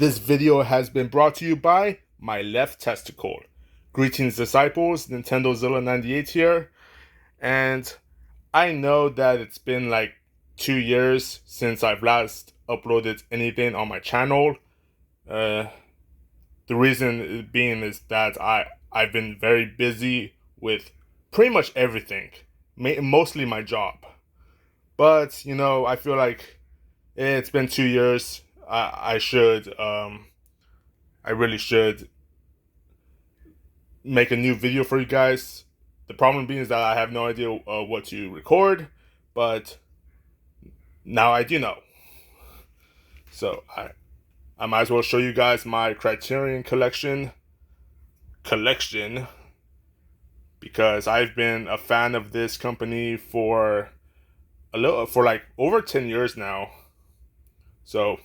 This video has been brought to you by my left testicle. Greetings, disciples. Nintendo Zilla98 here. And I know that it's been like 2 years since I've last uploaded anything on my channel. The reason being is that I've been very busy with pretty much everything, mostly my job. But I feel like it's been 2 years. I really should make a new video for you guys. The problem being is that I have no idea what to record, but now I do know. So I might as well show you guys my Criterion collection because I've been a fan of this company for like over 10 years now. So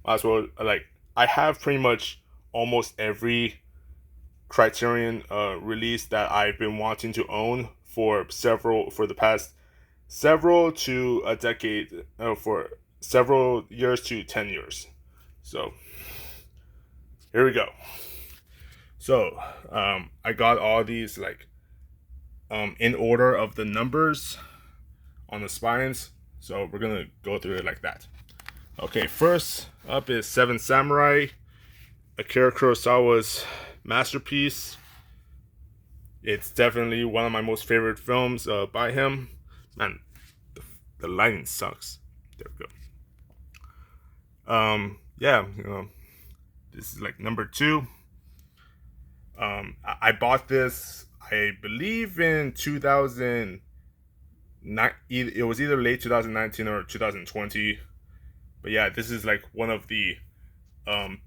might as well, like, I have pretty much almost every Criterion release that I've been wanting to own for the past several to a decade, for several years to 10 years. So here we go. So I got all these like in order of the numbers on the spines. So we're gonna go through it like that. Okay, first up is Seven Samurai, Akira Kurosawa's masterpiece. It's definitely one of my most favorite films by him. Man, the lighting sucks. There we go. Yeah, this is like number 2. I bought this, I believe, in 2009. It was either late 2019 or 2020. But yeah, this is like one of the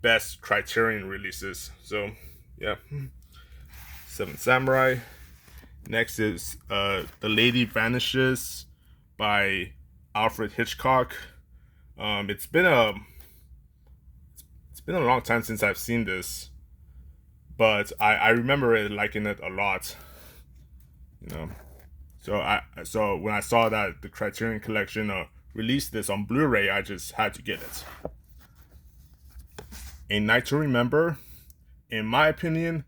best Criterion releases. So yeah, Seven Samurai. Next is The Lady Vanishes by Alfred Hitchcock. It's been a long time since I've seen this, but I remember liking it a lot. So when I saw that the Criterion Collection released this on Blu-ray, I just had to get it. A Night to Remember. In my opinion,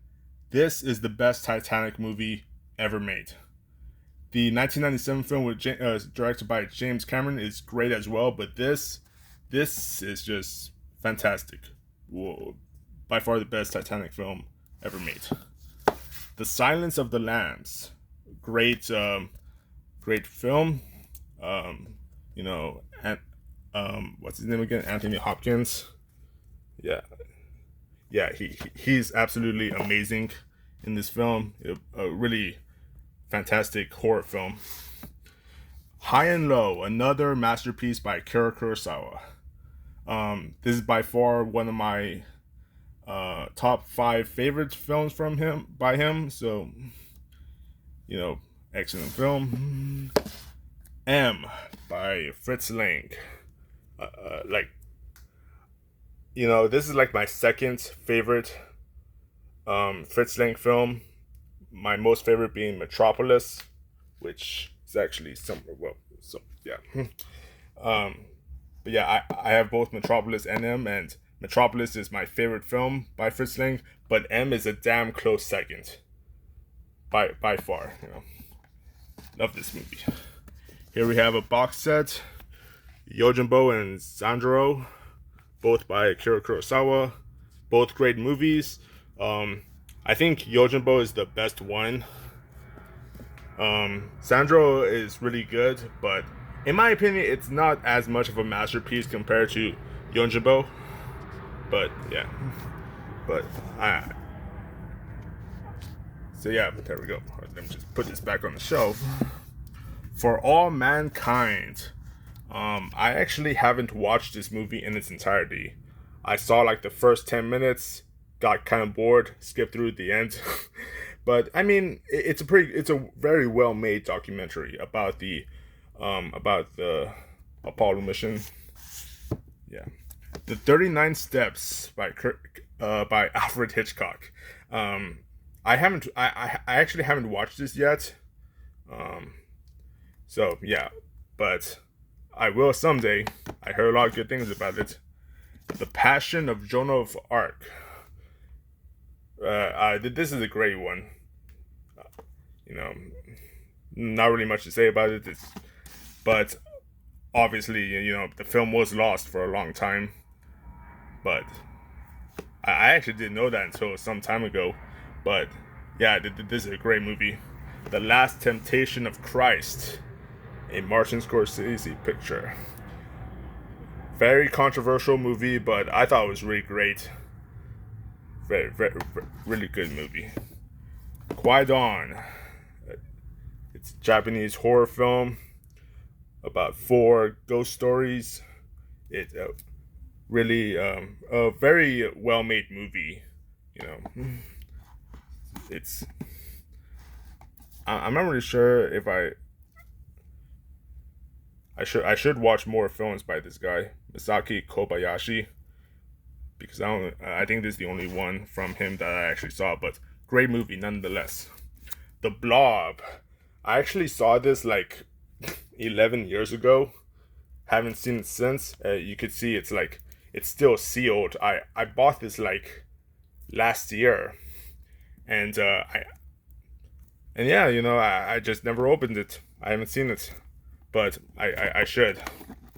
this is the best Titanic movie ever made. The 1997 film directed by James Cameron is great as well, but this is just fantastic. Whoa, by far the best Titanic film ever made. The Silence of the Lambs. Great film. What's his name again? Anthony Hopkins. Yeah, he's absolutely amazing in this film. A really fantastic horror film. High and Low, another masterpiece by Akira Kurosawa. This is by far one of my top 5 favorite films by him. So, excellent film. M by Fritz Lang. This is like my second favorite Fritz Lang film. My most favorite being Metropolis, which is actually but yeah, I have both Metropolis and M, and Metropolis is my favorite film by Fritz Lang, but M is a damn close second. By far, Love this movie. Here we have a box set, Yojimbo and Sandro, both by Akira Kurosawa, both great movies. I think Yojimbo is the best one. Sandro is really good, but in my opinion, it's not as much of a masterpiece compared to Yojimbo. But yeah, so yeah, there we go. Let me just put this back on the shelf. For All Mankind. I actually haven't watched this movie in its entirety. I saw like the first 10 minutes, got kind of bored, skipped through the end. But I mean, it's a very well made documentary about the Apollo mission. Yeah, The 39 Steps by Alfred Hitchcock. I actually haven't watched this yet. So yeah, but I will someday. I heard a lot of good things about it. The Passion of Joan of Arc. This is a great one. You know, not really much to say about it. But obviously, the film was lost for a long time. But I actually didn't know that until some time ago. But yeah, this is a great movie. The Last Temptation of Christ, a Martin Scorsese picture. Very controversial movie, but I thought it was really great. Very really good movie. Qui-Gon. It's a Japanese horror film about 4 ghost stories. It's really a very well-made movie. It's I'm not really sure if I should watch more films by this guy, Masaki Kobayashi, because I think this is the only one from him that I actually saw, but great movie nonetheless. The Blob. I actually saw this like 11 years ago. Haven't seen it since. You could see it's still sealed. I bought this like last year, and yeah, I just never opened it. I haven't seen it, but I should.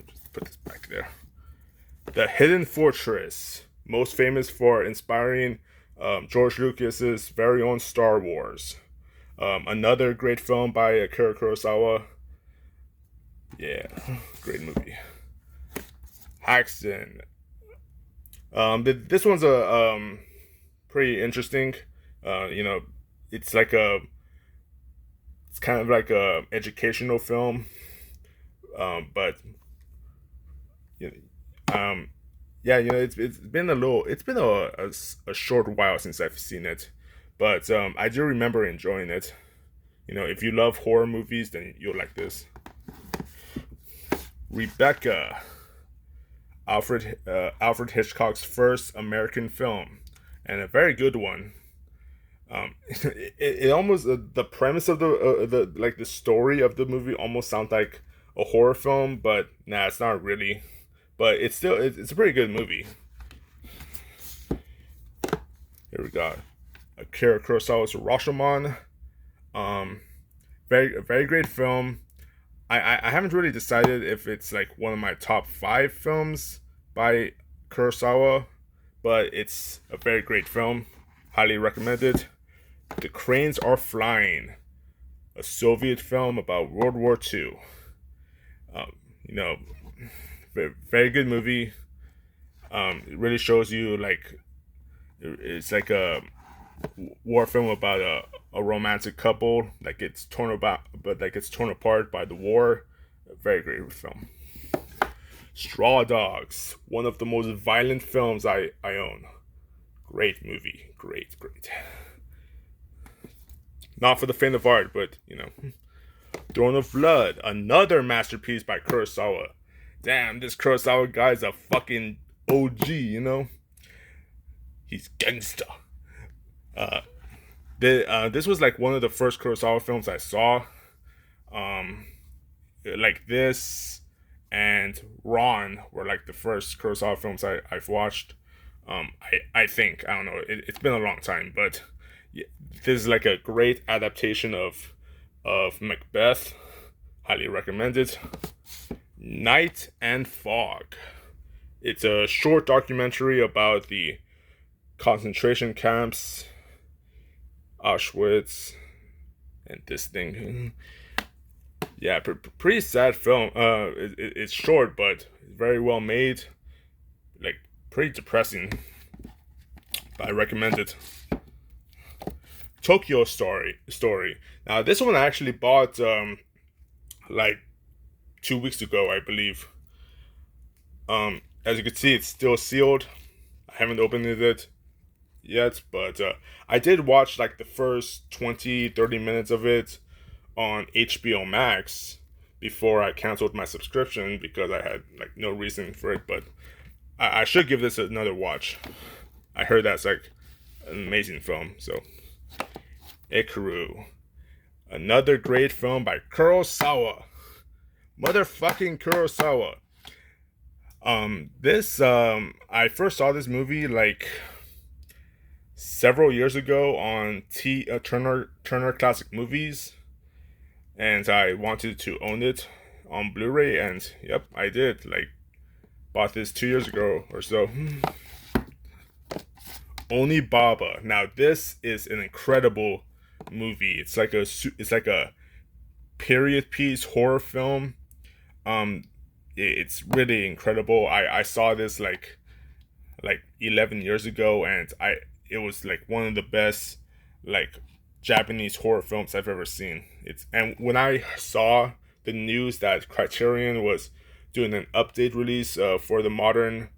Just put this back there. The Hidden Fortress, most famous for inspiring George Lucas's very own Star Wars. Another great film by Akira Kurosawa. Yeah, great movie. Haxton. This one's a pretty interesting. It's kind of like a educational film, but yeah, it's been a short while since I've seen it, but I do remember enjoying it. If you love horror movies, then you'll like this. Rebecca. Alfred Hitchcock's first American film, and a very good one. It almost the premise of the story of the movie almost sounds like a horror film, but nah, it's not really. But it's a pretty good movie. Here we go. Akira Kurosawa's Rashomon. Very great film. I haven't really decided if it's like one of my top 5 films by Kurosawa, but it's a very great film. Highly recommended. The Cranes Are Flying, a Soviet film about World War II. Very good movie. It really shows you it's like a war film about a romantic couple that gets torn apart by the war. A very great film. Straw Dogs, one of the most violent films I own. Great movie. Great. Not for the faint of heart, but Throne of Blood, another masterpiece by Kurosawa. Damn, this Kurosawa guy's a fucking OG, He's gangsta. This was like one of the first Kurosawa films I saw. Like this and Ron were like the first Kurosawa films I've watched. I think, I don't know, it's been a long time, but yeah, this is like a great adaptation of Macbeth. Highly recommended. Night and Fog. It's a short documentary about the concentration camps, Auschwitz, and this thing. Yeah, pretty sad film. It's short, but very well made. Like, pretty depressing. But I recommend it. Tokyo Story. Now, this one I actually bought like 2 weeks ago, I believe. As you can see, it's still sealed. I haven't opened it yet, but I did watch like the first 20-30 minutes of it on HBO Max before I canceled my subscription because I had like no reason for it, but I should give this another watch. I heard that's like an amazing film. So Ikaru, another great film by Kurosawa. Motherfucking Kurosawa. This I first saw this movie like several years ago on Turner Classic Movies, and I wanted to own it on Blu-ray, and yep, I did. Like, bought this 2 years ago or so. Oni Baba. Now this is an incredible movie. It's like a period piece horror film. Um, it's really incredible. I saw this like 11 years ago, and I it was like one of the best like Japanese horror films I've ever seen. It's and when I saw the news that Criterion was doing an update release for the modern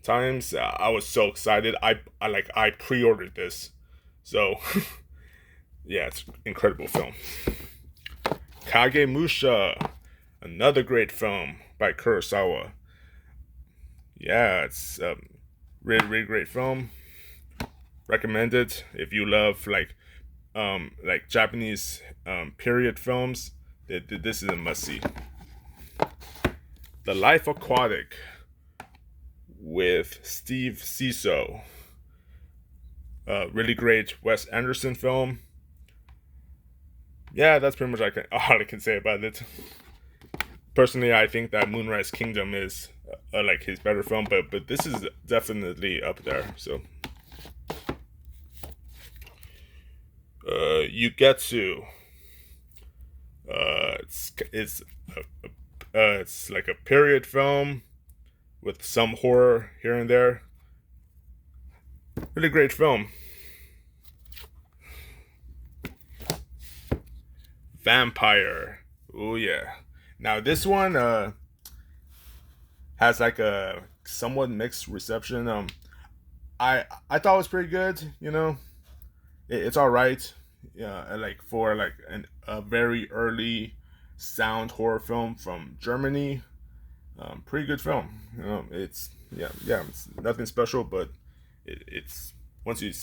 times, I was so excited. I pre-ordered this, so yeah, it's an incredible film. Kagemusha, another great film by Kurosawa. Yeah, it's really great film. Recommend it if you love like Japanese period films. This is a must see. The Life Aquatic with Steve Zissou. Really great Wes Anderson film. Yeah, that's pretty much all I can say about it. Personally, I think that Moonrise Kingdom is like his better film, but this is definitely up there. So, Yugetsu. It's like a period film with some horror here and there. Really great film. Vampire. Oh yeah. Now this one has like a somewhat mixed reception. I thought it was pretty good. You know, it's all right. Yeah, like for like a very early sound horror film from Germany. Pretty good film. You know, it's yeah, it's nothing special, but it's once you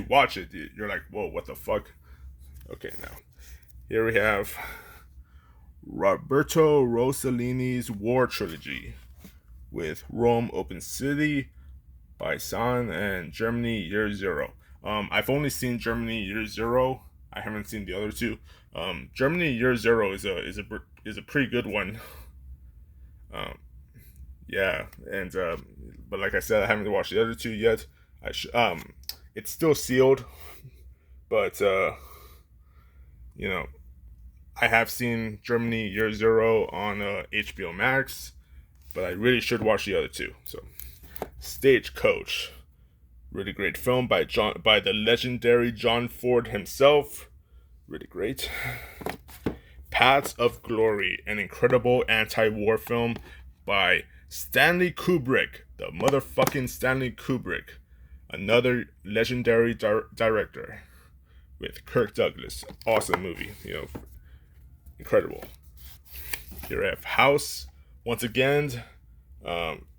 watch it, you're like, whoa, what the fuck? Okay, now here we have Roberto Rossellini's War Trilogy with Rome Open City, Baisan, and Germany Year Zero. I've only seen Germany Year Zero. I haven't seen the other two. Germany Year Zero is a pretty good one. Um, yeah, and but like I said, I haven't watched the other two yet. It's still sealed, but you know, I have seen Germany Year Zero on HBO Max, but I really should watch the other two. So, Stagecoach, really great film by the legendary John Ford himself. Really great. Paths of Glory, an incredible anti-war film by Stanley Kubrick, the motherfucking Stanley Kubrick, another legendary director with Kirk Douglas. Awesome movie, you know, incredible. Here I have House, once again,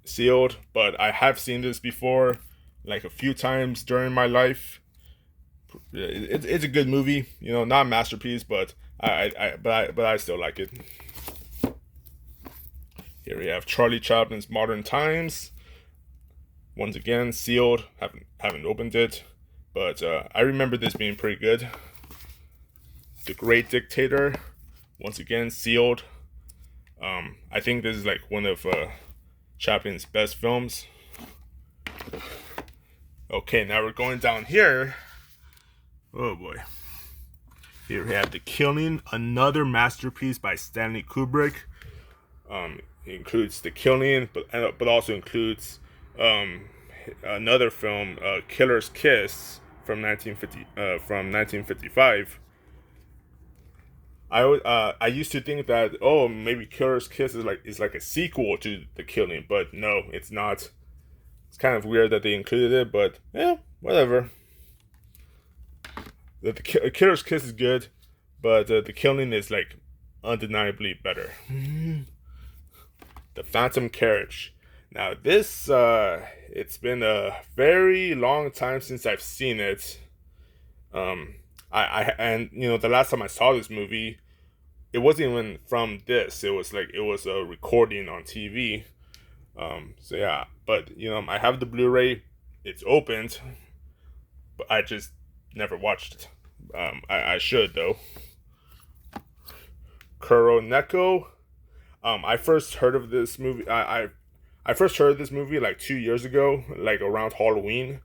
sealed, but I have seen this before, like a few times during my life. It's a good movie, you know, not a masterpiece, but I still like it. Here we have Charlie Chaplin's Modern Times. Once again, sealed. Haven't opened it, but I remember this being pretty good. The Great Dictator. Once again, sealed. I think this is like one of Chaplin's best films. Okay, now we're going down here. Oh boy. Here we have The Killing, another masterpiece by Stanley Kubrick. It includes The Killing, but also includes another film, Killer's Kiss from 1955. I used to think that maybe Killer's Kiss is like a sequel to The Killing, but no, it's not. It's kind of weird that they included it, but yeah, whatever. The Killer's Kiss is good, but The Killing is like undeniably better. The Phantom Carriage. Now this it's been a very long time since I've seen it. I and you know the last time I saw this movie it wasn't even from this. It was like it was a recording on TV. So yeah, but I have the Blu-ray. It's opened, but I just never watched it. I should though. Kuroneko. I first heard of this movie. I first heard this movie like 2 years ago, like around Halloween,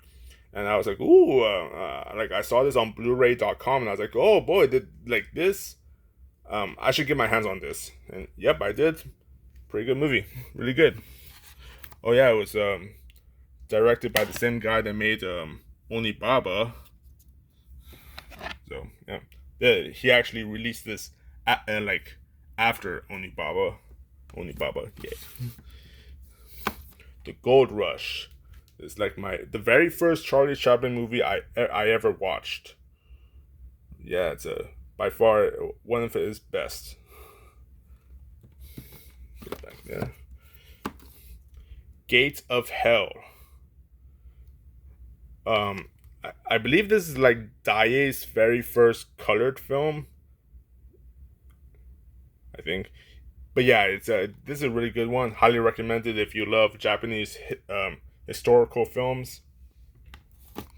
and I was like, ooh, like I saw this on Blu-ray.com, and I was like, oh boy, did like this? I should get my hands on this, and yep, I did. Pretty good movie, really good. Oh yeah, it was directed by the same guy that made Onibaba. So yeah, he actually released this like after Onibaba. Onibaba, yeah. The Gold Rush. It's like the very first Charlie Chaplin movie I ever watched. Yeah, it's by far one of his best. Get back there. Gate of Hell. I believe this is like Daiei's very first colored film. I think, but yeah, it's this is a really good one. Highly recommended if you love Japanese historical films.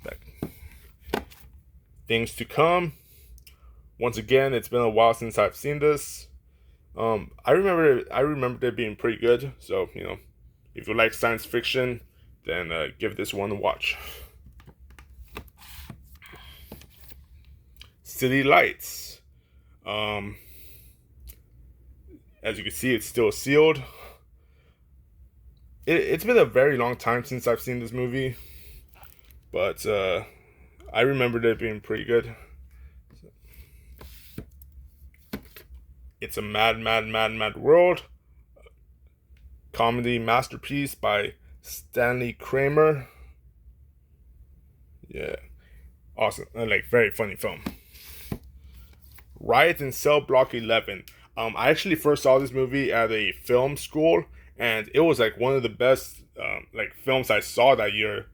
Like, things to come. Once again, it's been a while since I've seen this. I remember it being pretty good. So if you like science fiction, then give this one a watch. City Lights. As you can see, it's still sealed. It's been a very long time since I've seen this movie, but I remembered it being pretty good. It's a mad, mad, mad, mad world. Comedy masterpiece by Stanley Kramer. Yeah, awesome. Like very funny film. Riot in Cell Block 11. I actually first saw this movie at a film school, and it was like one of the best like films I saw that year.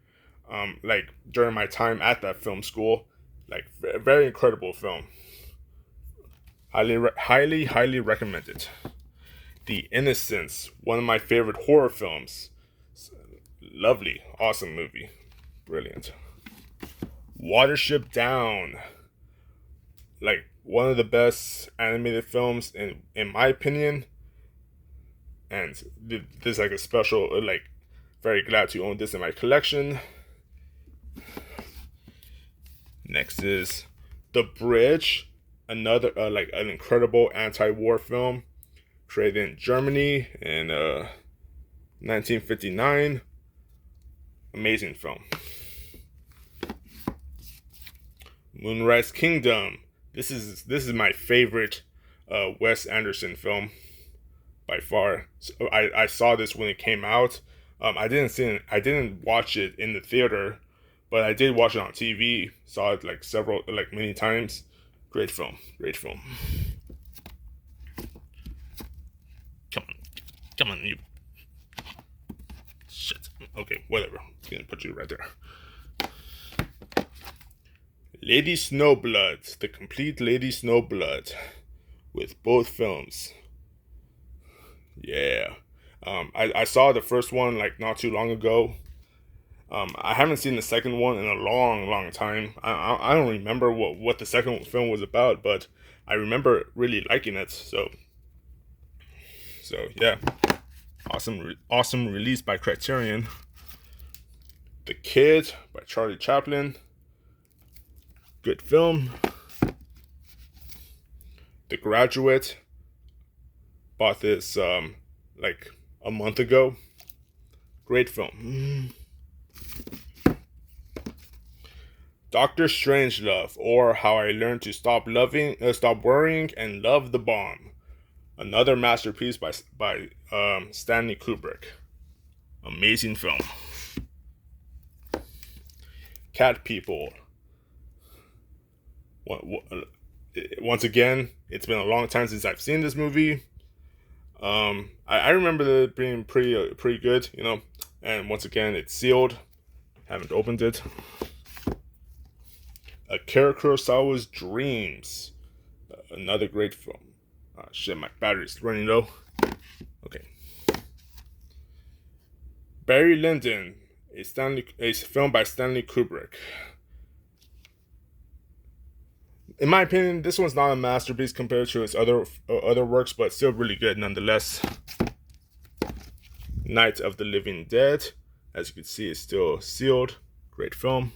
Like during my time at that film school, like very incredible film. Highly recommended. The Innocents, one of my favorite horror films. Lovely, awesome movie, brilliant. Watership Down, like one of the best animated films in my opinion, and this is like a special, like very glad to own this in my collection. Next is The Bridge, another like an incredible anti-war film created in Germany in 1959. Amazing film. Moonrise Kingdom. This is my favorite Wes Anderson film by far. So I saw this when it came out. I didn't watch it in the theater, but I did watch it on TV. Saw it like many times. Great film. Great film. Come on, you. Shit. Okay, whatever. I'm gonna put you right there. Lady Snowblood, the complete Lady Snowblood, with both films. Yeah. I saw the first one like not too long ago. I haven't seen the second one in a long time. I don't remember what the second film was about, but I remember really liking it. So yeah, awesome release by Criterion. The Kid by Charlie Chaplin. Good film. The Graduate. Bought this like a month ago. Great film. Doctor Strangelove, or How I Learned to Stop Worrying and Love the Bomb. Another masterpiece by Stanley Kubrick. Amazing film. Cat People. Once again, it's been a long time since I've seen this movie. I remember it being pretty good, and once again, it's sealed. Haven't opened it. Akira Kurosawa's Dreams, another great film. Shit, my battery's running low. Okay. Barry Lyndon, a film by Stanley Kubrick. In my opinion, this one's not a masterpiece compared to his other works, but still really good nonetheless. Night of the Living Dead, as you can see, is still sealed. Great film.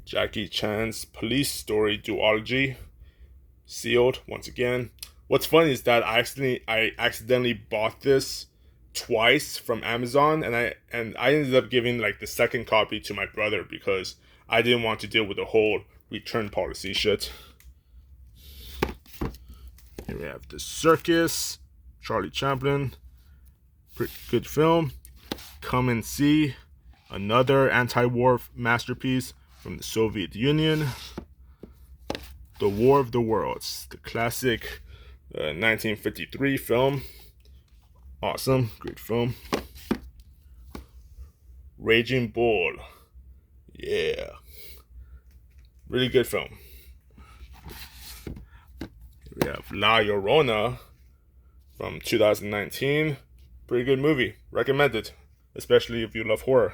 Jackie Chan's Police Story duology, sealed once again. What's funny is that I accidentally bought this twice from Amazon, and I ended up giving like the second copy to my brother because I didn't want to deal with the whole return policy shit. Here we have The Circus, Charlie Chaplin, pretty good film. Come and See, another anti-war masterpiece from the Soviet Union. The War of the Worlds, the classic 1953 film. Awesome, great film. Raging Bull, yeah, really good film. We have La Llorona from 2019. Pretty good movie, recommended, especially if you love horror.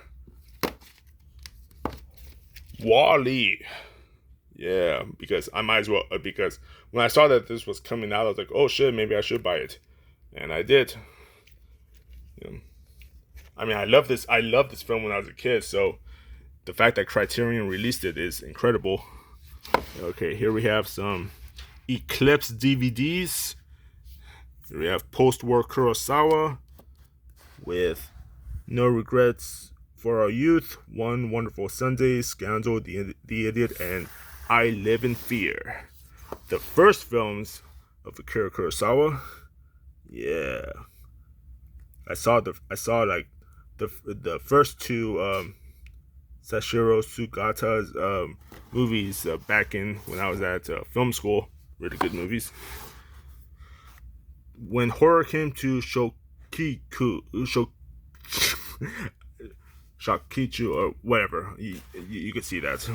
Wall-E, yeah, because I might as well, because when I saw that this was coming out, I was like, oh shit, maybe I should buy it, and I did. I mean, I love this film when I was a kid, so the fact that Criterion released it is incredible. Okay, here we have some Eclipse DVDs. Here we have post-war Kurosawa with No Regrets for Our Youth, One Wonderful Sunday, Scandal, The Idiot, and I Live in Fear. The first films of Akira Kurosawa. Yeah. I saw like the first two Sashiro Sugata's movies back in when I was at film school. Really good movies. When horror came to Shakichu or whatever, you could see that.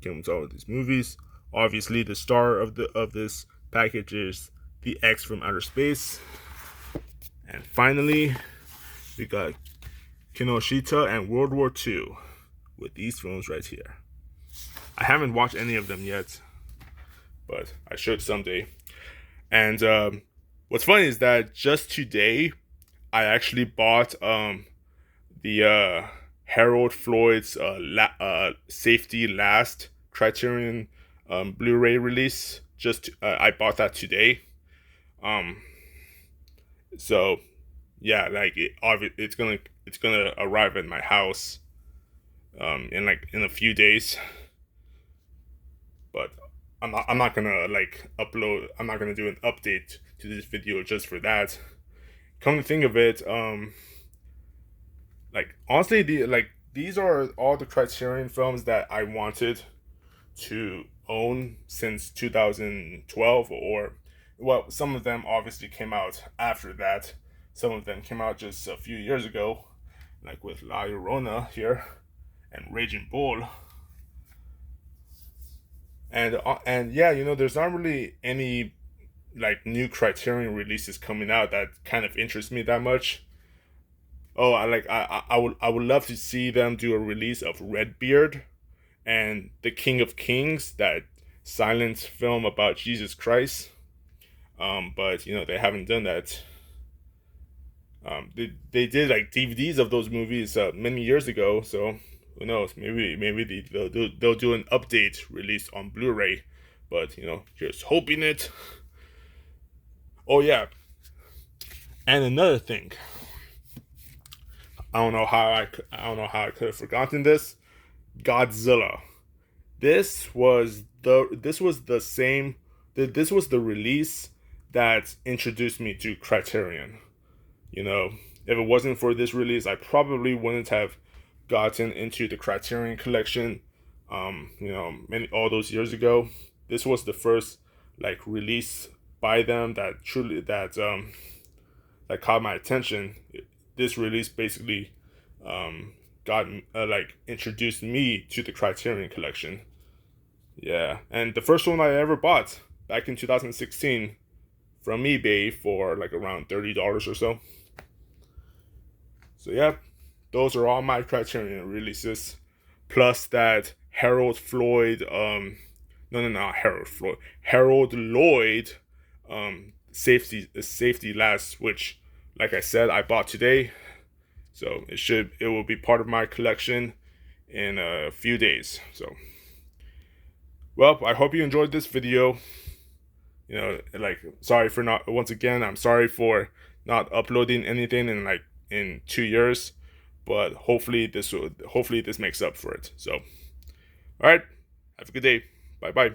Came with all of these movies. Obviously, the star of this package is the X from Outer Space. And finally, we got Kinoshita and World War II with these films right here. I haven't watched any of them yet, but I should someday. And what's funny is that just today, I actually bought the Harold Floyd's Safety Last Criterion Blu-ray release. I bought that today. So yeah, like it's gonna arrive at my house in a few days. But I'm not gonna like upload. I'm not gonna do an update to this video just for that. Come to think of it, like honestly, these are all the Criterion films that I wanted to own since 2012, or well, some of them obviously came out after that. Some of them came out just a few years ago, like with La Llorona here and Raging Bull. And yeah, there's not really any like new Criterion releases coming out that kind of interest me that much. Oh, I would love to see them do a release of Redbeard and The King of Kings, that silent film about Jesus Christ. But they haven't done that. They did like DVDs of those movies many years ago, so who knows? Maybe they'll do an update release on Blu-ray, but just hoping it. Oh yeah, and another thing. I don't know how I could have forgotten this. Godzilla. This was the release that introduced me to Criterion. If it wasn't for this release, I probably wouldn't have gotten into the Criterion collection. All those years ago. This was the first like release by them that caught my attention. This release basically introduced me to the Criterion collection. Yeah, and the first one I ever bought back in 2016 from eBay for like around $30 or so. So yeah, those are all my Criterion releases, plus that Harold Floyd, no, not Harold Floyd, Harold Lloyd, safety last, which, like I said, I bought today, so it will be part of my collection in a few days. So, well, I hope you enjoyed this video. You know, like, sorry for not, once again, I'm sorry for not uploading anything in 2 years, but hopefully this makes up for it. So, all right, have a good day. Bye bye.